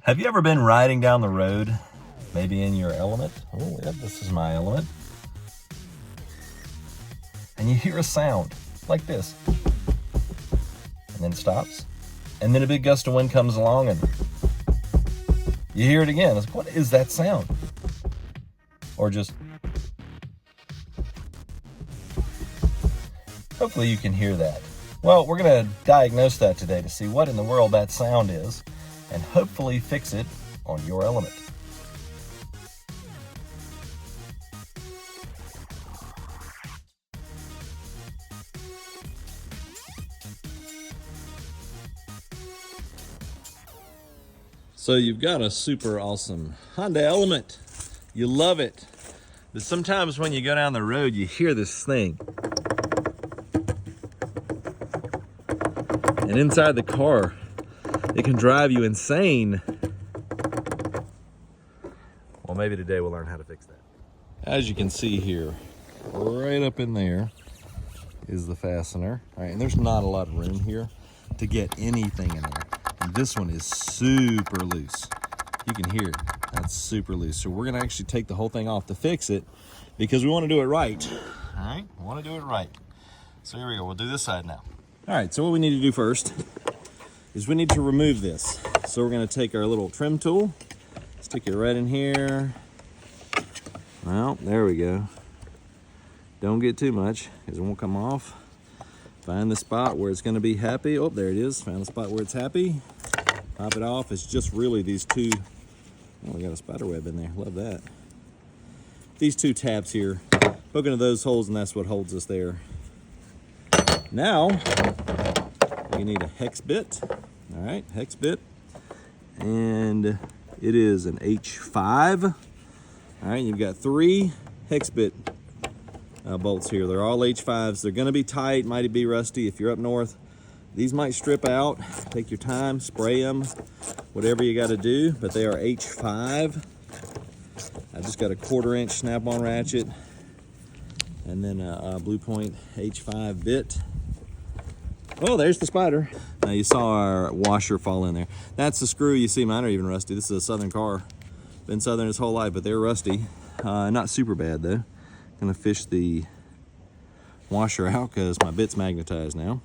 Have you ever been riding down the road, maybe in your element? Oh, yeah, this is my element. And you hear a sound like this. And then it stops. And then a big gust of wind comes along and you hear it again. It's like, what is that sound? Or just, hopefully you can hear that. Well, we're gonna diagnose that today to see what in the world that sound is and hopefully fix it on your element. So you've got a super awesome Honda Element. You love it. But sometimes when you go down the road, you hear this thing. And inside the car, it can drive you insane. Well, maybe today we'll learn how to fix that. As you can see here, right up in there is the fastener. All right, and there's not a lot of room here to get anything in there. And this one is super loose. You can hear it, that's super loose. So we're gonna actually take the whole thing off to fix it because we wanna do it right. All right, we wanna do it right. So here we go, we'll do this side now. All right, so what we need to do first is we need to remove this. So we're gonna take our little trim tool, stick it right in here. Well, there we go. Don't get too much because it won't come off. Find the spot where it's gonna be happy. Oh, there it is, found the spot where it's happy. Pop it off, it's just really these two, oh, we got a spider web in there, love that. These two tabs here, hook into those holes and that's what holds us there. Now, we need a hex bit. All right, hex bit. And it is an H5. All right, you've got 3 hex bit bolts here. They're all H5s. They're gonna be tight, might be rusty. If you're up north, these might strip out. Take your time, spray them, whatever you gotta do, but they are H5. I just got a 1/4 inch snap-on ratchet and then a Blue Point H5 bit. Oh, there's the spider. Now you saw our washer fall in there. That's the screw. You see mine are even rusty. This is a Southern car. Been Southern his whole life, but they're rusty. Not super bad though. Gonna fish the washer out because my bit's magnetized now.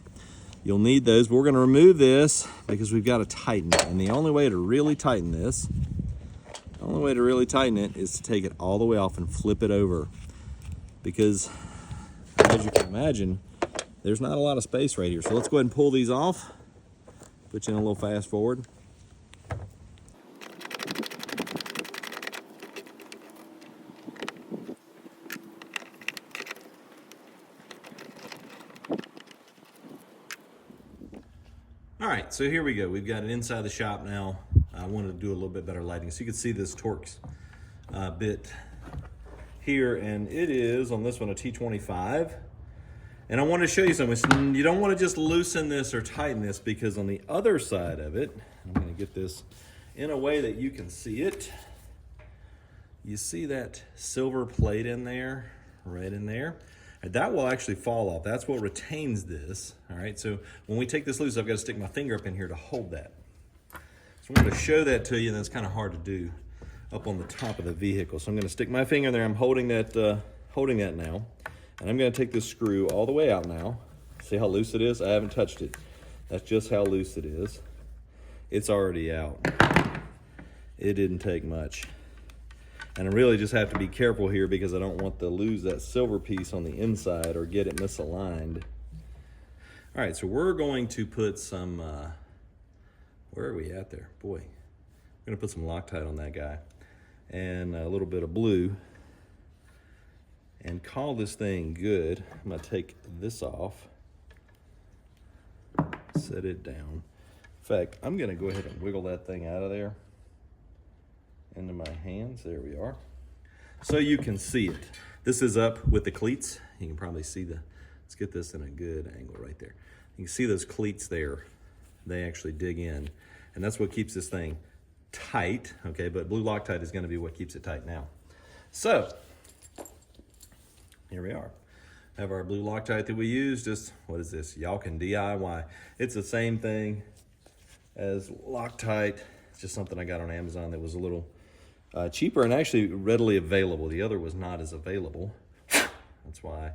You'll need those, but we're gonna remove this because we've got to tighten it. And the only way to really tighten this, is to take it all the way off and flip it over. Because as you can imagine, there's not a lot of space right here. So let's go ahead and pull these off. Put you in a little fast forward. All right, so here we go. We've got it inside the shop now. I wanted to do a little bit better lighting. So you can see this Torx bit here, and it is, on this one, a T25. And I want to show you something. You don't want to just loosen this or tighten this because on the other side of it, I'm going to get this in a way that you can see it. You see that silver plate in there, right in there? And that will actually fall off. That's what retains this. All right, so when we take this loose, I've got to stick my finger up in here to hold that. So I'm going to show that to you, and that's kind of hard to do up on the top of the vehicle. So I'm going to stick my finger in there. I'm holding that now. And I'm gonna take this screw all the way out now. See how loose it is? I haven't touched it. That's just how loose it is. It's already out. It didn't take much. And I really just have to be careful here because I don't want to lose that silver piece on the inside or get it misaligned. All right, so we're going to put some, where are we at there? Boy, I'm gonna put some Loctite on that guy and a little bit of blue. And call this thing good. I'm gonna take this off, set it down. In fact, I'm gonna go ahead and wiggle that thing out of there into my hands. There we are. So you can see it. This is up with the cleats. You can probably see let's get this in a good angle right there. You can see those cleats there. They actually dig in. And that's what keeps this thing tight, okay? But blue Loctite is gonna be what keeps it tight now. So, here we are. Have our blue Loctite that we use. Just, what is this? Y'all can DIY. It's the same thing as Loctite, It's just something I got on Amazon that was a little cheaper and actually readily available. The other was not as available. That's why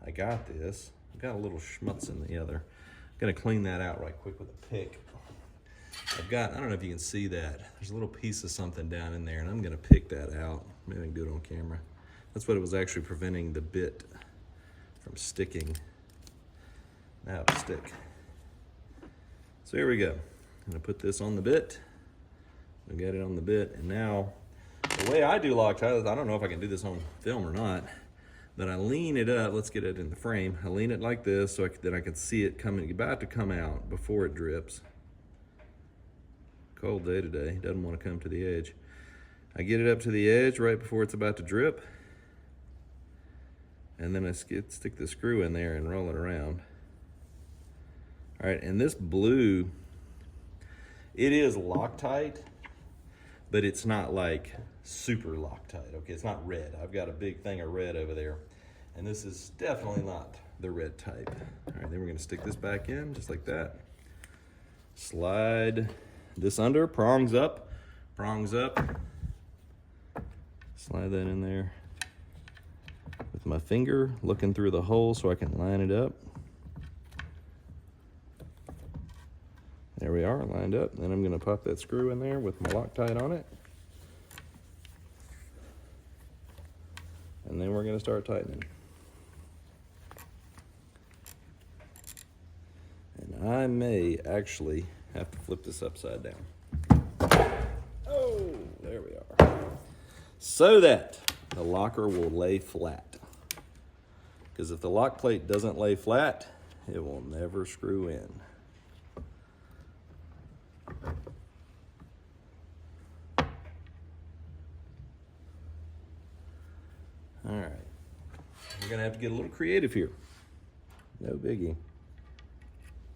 I got this. I got a little schmutz in the other. I'm gonna clean that out right quick with a pick. I've got, I don't know if you can see that. There's a little piece of something down in there, and I'm gonna pick that out. Maybe I can do it on camera. That's what it was actually preventing the bit from sticking. Now it'll stick. So here we go. I'm gonna put this on the bit. I'll get it on the bit, and now, the way I do Loctite, I don't know if I can do this on film or not, but I lean it up. Let's get it in the frame. I lean it like this so that I can see it coming, about to come out before it drips. Cold day today, doesn't want to come to the edge. I get it up to the edge right before it's about to drip, and then I stick the screw in there and roll it around. All right, and this blue, it is Loctite, but it's not like super Loctite, okay? It's not red. I've got a big thing of red over there, and this is definitely not the red type. All right, then we're gonna stick this back in just like that. Slide this under, prongs up, prongs up. Slide that in there with my finger, looking through the hole so I can line it up. There we are, lined up. Then I'm gonna pop that screw in there with my Loctite on it. And then we're gonna start tightening. And I may actually have to flip this upside down. Oh, there we are. So that the locker will lay flat. Because if the lock plate doesn't lay flat, it will never screw in. All right, we're gonna have to get a little creative here. No biggie.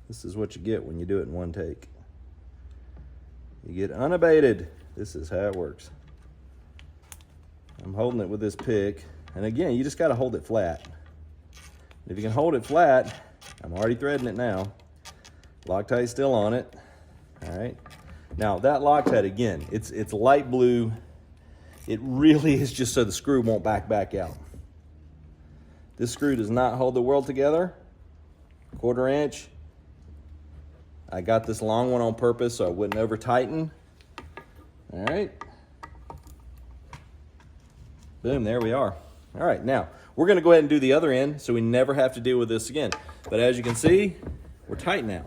This is what you get when you do it in one take. You get unabated. This is how it works. I'm holding it with this pick, and again, you just gotta hold it flat. If you can hold it flat, I'm already threading it now. Loctite's still on it. All right. Now that Loctite, again, it's light blue. It really is just so the screw won't back out. This screw does not hold the world together. 1/4 inch. I got this long one on purpose so I wouldn't over tighten. All right. Boom, there we are. All right, now we're gonna go ahead and do the other end so we never have to deal with this again. But as you can see, we're tight now.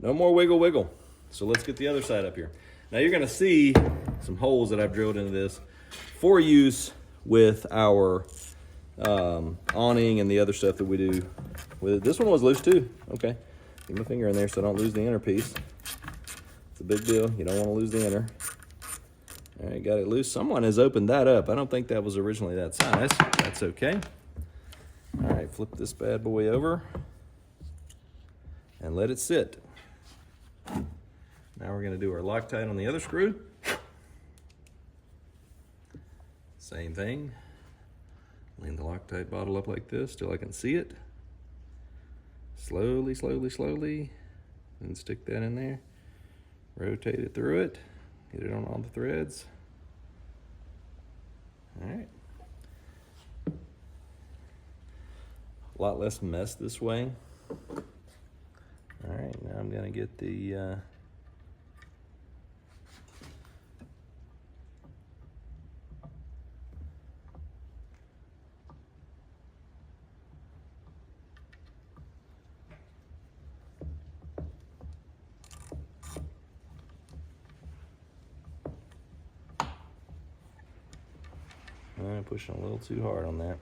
No more wiggle wiggle. So let's get the other side up here. Now you're gonna see some holes that I've drilled into this for use with our awning and the other stuff that we do with it. This one was loose too. Okay, get my finger in there so I don't lose the inner piece. It's a big deal. You don't want to lose the inner. All right, got it loose. Someone has opened that up. I don't think that was originally that size. That's okay. All right, flip this bad boy over and let it sit. Now we're gonna do our Loctite on the other screw. Same thing. Lean the Loctite bottle up like this till I can see it. Slowly, slowly, slowly. And stick that in there. Rotate it through it. Get it on all the threads. All right. A lot less mess this way. All right, now I'm gonna get the I'm pushing a little too hard on that.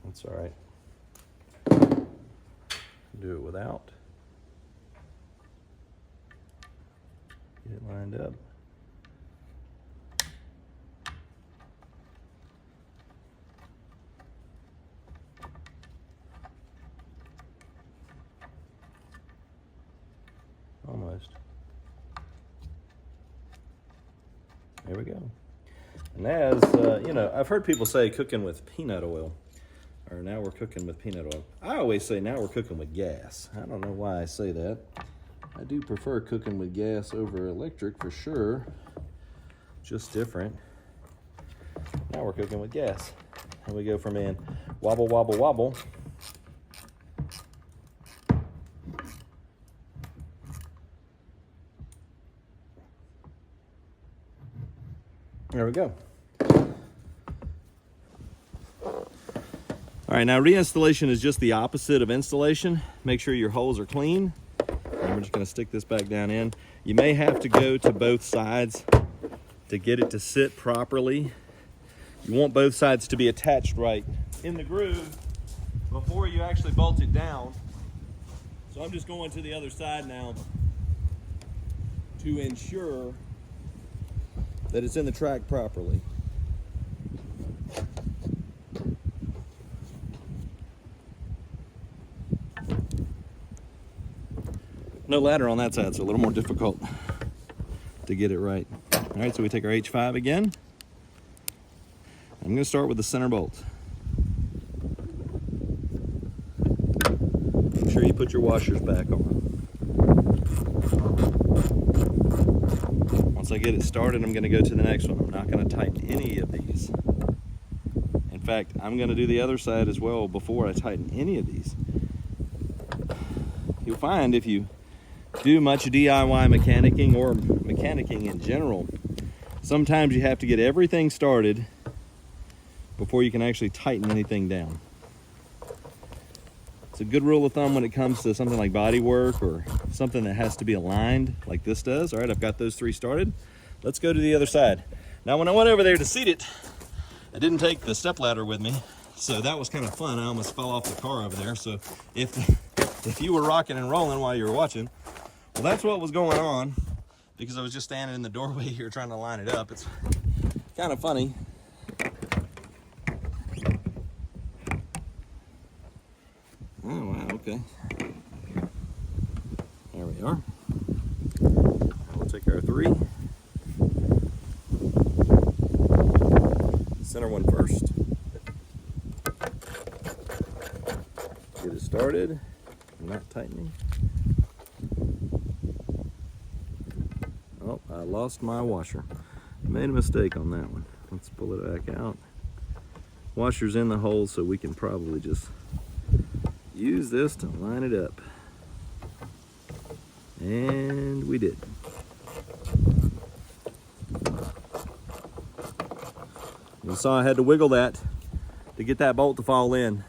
That's all right. Do it without. Get it lined up. Almost. There we go. And as, you know, I've heard people say cooking with peanut oil Or now we're cooking with peanut oil. I always say now we're cooking with gas. I don't know why I say that. I do prefer cooking with gas over electric for sure. Just different. Now we're cooking with gas. And we go from in wobble, wobble, wobble. There we go. All right, now reinstallation is just the opposite of installation. Make sure your holes are clean. And we're just gonna stick this back down in. You may have to go to both sides to get it to sit properly. You want both sides to be attached right in the groove before you actually bolt it down. So I'm just going to the other side now to ensure that it's in the track properly. No ladder on that side, so a little more difficult to get it right. All right, so we take our H5 again. I'm going to start with the center bolt. Make sure you put your washers back on. Once I get it started, I'm going to go to the next one. I'm not going to tighten any of these. In fact, I'm going to do the other side as well before I tighten any of these. You'll find if you do much DIY mechanicking or mechanicking in general, sometimes you have to get everything started before you can actually tighten anything down. It's a good rule of thumb when it comes to something like body work or something that has to be aligned like this does. All right, I've got those three started. Let's go to the other side. Now, when I went over there to seat it, I didn't take the step ladder with me, so that was kind of fun. I almost fell off the car over there. So if you were rocking and rolling while you were watching, well, that's what was going on, because I was just standing in the doorway here trying to line it up. It's kind of funny. Oh, wow, okay. There we are. We'll take our three. Center one first. Get it started. I'm not tightening. Oh, I lost my washer. Made a mistake on that one. Let's pull it back out. Washer's in the hole, so we can probably just use this to line it up. And we did. You saw I had to wiggle that to get that bolt to fall in.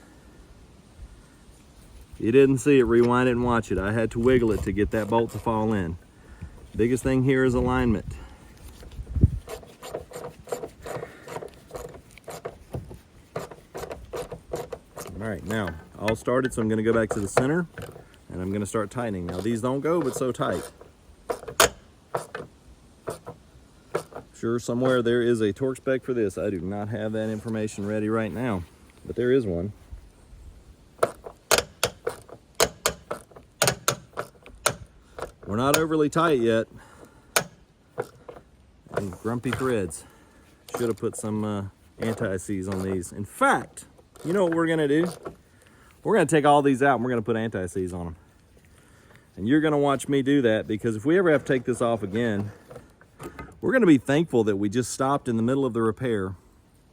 If you didn't see it, rewind it and watch it. I had to wiggle it to get that bolt to fall in. Biggest thing here is alignment. All right, now all started, so I'm going to go back to the center and I'm going to start tightening. Now these don't go, but so tight. Sure, somewhere there is a torque spec for this. I do not have that information ready right now, but there is one. We're not overly tight yet. And grumpy threads. Should have put some anti-seize on these. In fact, you know what we're gonna do? We're gonna take all these out and we're gonna put anti-seize on them. And you're gonna watch me do that, because if we ever have to take this off again, we're gonna be thankful that we just stopped in the middle of the repair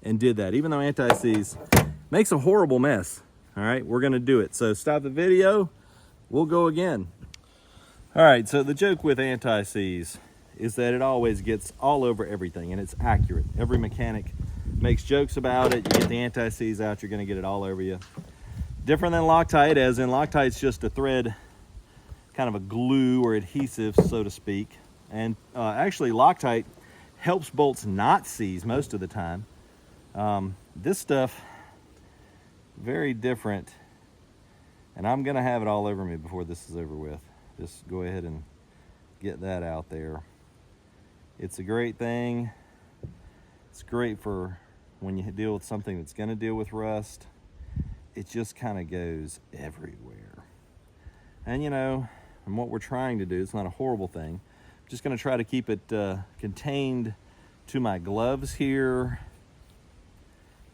and did that. Even though anti-seize makes a horrible mess. All right, we're gonna do it. So stop the video, we'll go again. All right, so the joke with anti-seize is that it always gets all over everything, and it's accurate. Every mechanic makes jokes about it. You get the anti-seize out, you're gonna get it all over you. Different than Loctite, as in Loctite's just a thread, kind of a glue or adhesive, so to speak. And actually Loctite helps bolts not seize most of the time. This stuff, very different. And I'm gonna have it all over me before this is over with. Just go ahead and get that out there. It's a great thing. It's great for when you deal with something that's gonna deal with rust. It just kind of goes everywhere. And you know, and what we're trying to do, it's not a horrible thing. I'm just gonna try to keep it contained to my gloves here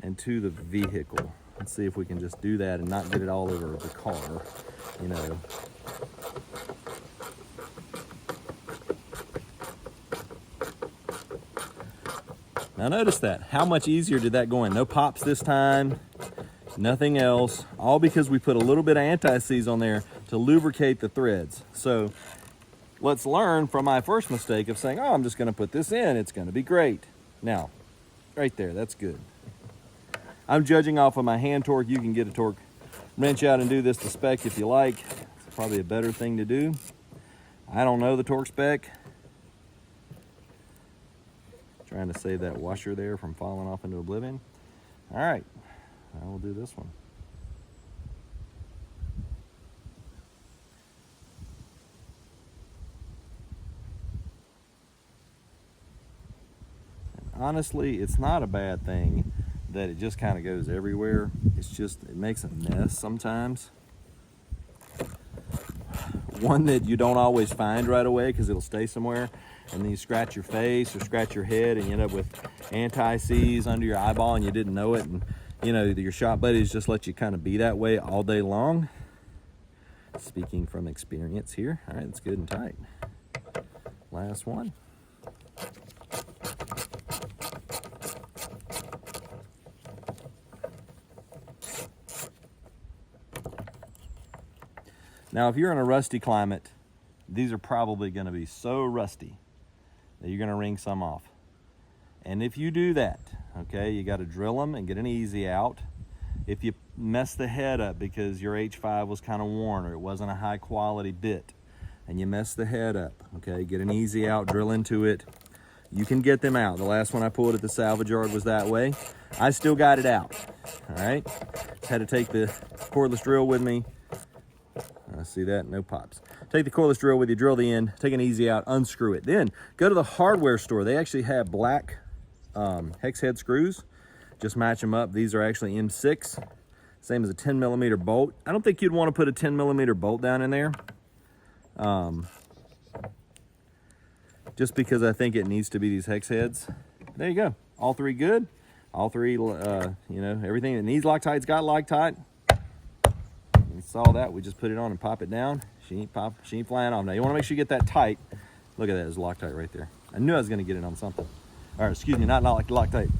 and to the vehicle. Let's see if we can just do that and not get it all over the car, you know. Now notice that. How much easier did that go in? No pops this time, nothing else. All because we put a little bit of anti-seize on there to lubricate the threads. So let's learn from my first mistake of saying, oh, I'm just gonna put this in, it's gonna be great. Now, right there, that's good. I'm judging off of my hand torque. You can get a torque wrench out and do this to spec if you like. It's probably a better thing to do. I don't know the torque spec. Trying to save that washer there from falling off into oblivion. All right, I will do this one. And honestly, it's not a bad thing that it just kind of goes everywhere. It's just, it makes a mess sometimes. One that you don't always find right away because it'll stay somewhere, and then you scratch your face or scratch your head and you end up with anti-seize under your eyeball and you didn't know it, and you know, your shop buddies just let you kind of be that way all day long. Speaking from experience here. All right, it's good and tight. Last one. Now, if you're in a rusty climate, these are probably going to be so rusty that you're going to wring some off. And if you do that, okay, you got to drill them and get an easy out. If you mess the head up because your H5 was kind of worn or it wasn't a high quality bit, and you mess the head up, okay, get an easy out, drill into it. You can get them out. The last one I pulled at the salvage yard was that way. I still got it out, all right? Had to take the cordless drill with me. I see that, no pops. Take the cordless drill with you, drill the end, take an easy out, unscrew it. Then go to the hardware store. They actually have black hex head screws. Just match them up. These are actually M6, same as a 10 millimeter bolt. I don't think you'd want to put a 10 millimeter bolt down in there. Just because I think it needs to be these hex heads. There you go. All three good. All three, you know, everything that needs Loctite's got Loctite. You saw that. We just put it on and pop it down. She ain't flying off. Now you want to make sure you get that tight. Look at that. There's Loctite right there. I knew I was going to get it on something. Or excuse me, not like Loctite.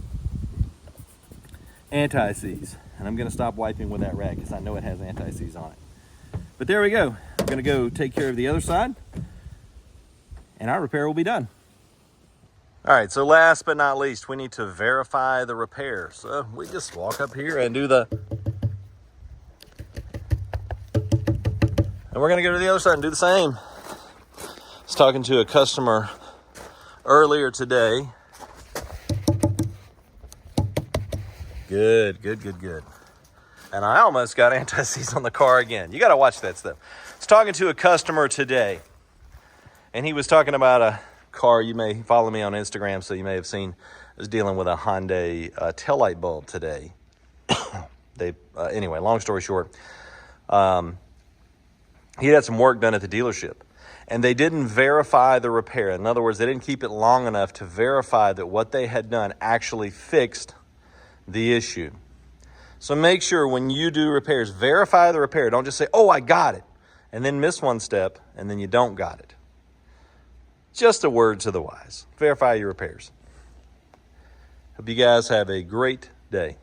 Anti-seize. And I'm going to stop wiping with that rag because I know it has anti-seize on it. But there we go. I'm going to go take care of the other side, and our repair will be done. All right, so last but not least, we need to verify the repair. So we just walk up here and do the... And we're going to go to the other side and do the same. I was talking to a customer earlier today. Good. And I almost got anti-seize on the car again. You got to watch that stuff. I was talking to a customer today, and he was talking about a car. You may follow me on Instagram, so you may have seen. I was dealing with a Hyundai taillight bulb today. Anyway, long story short, he had some work done at the dealership, and they didn't verify the repair. In other words, they didn't keep it long enough to verify that what they had done actually fixed the issue. So make sure when you do repairs, verify the repair. Don't just say, oh, I got it, and then miss one step, and then you don't got it. Just a word to the wise. Verify your repairs. Hope you guys have a great day.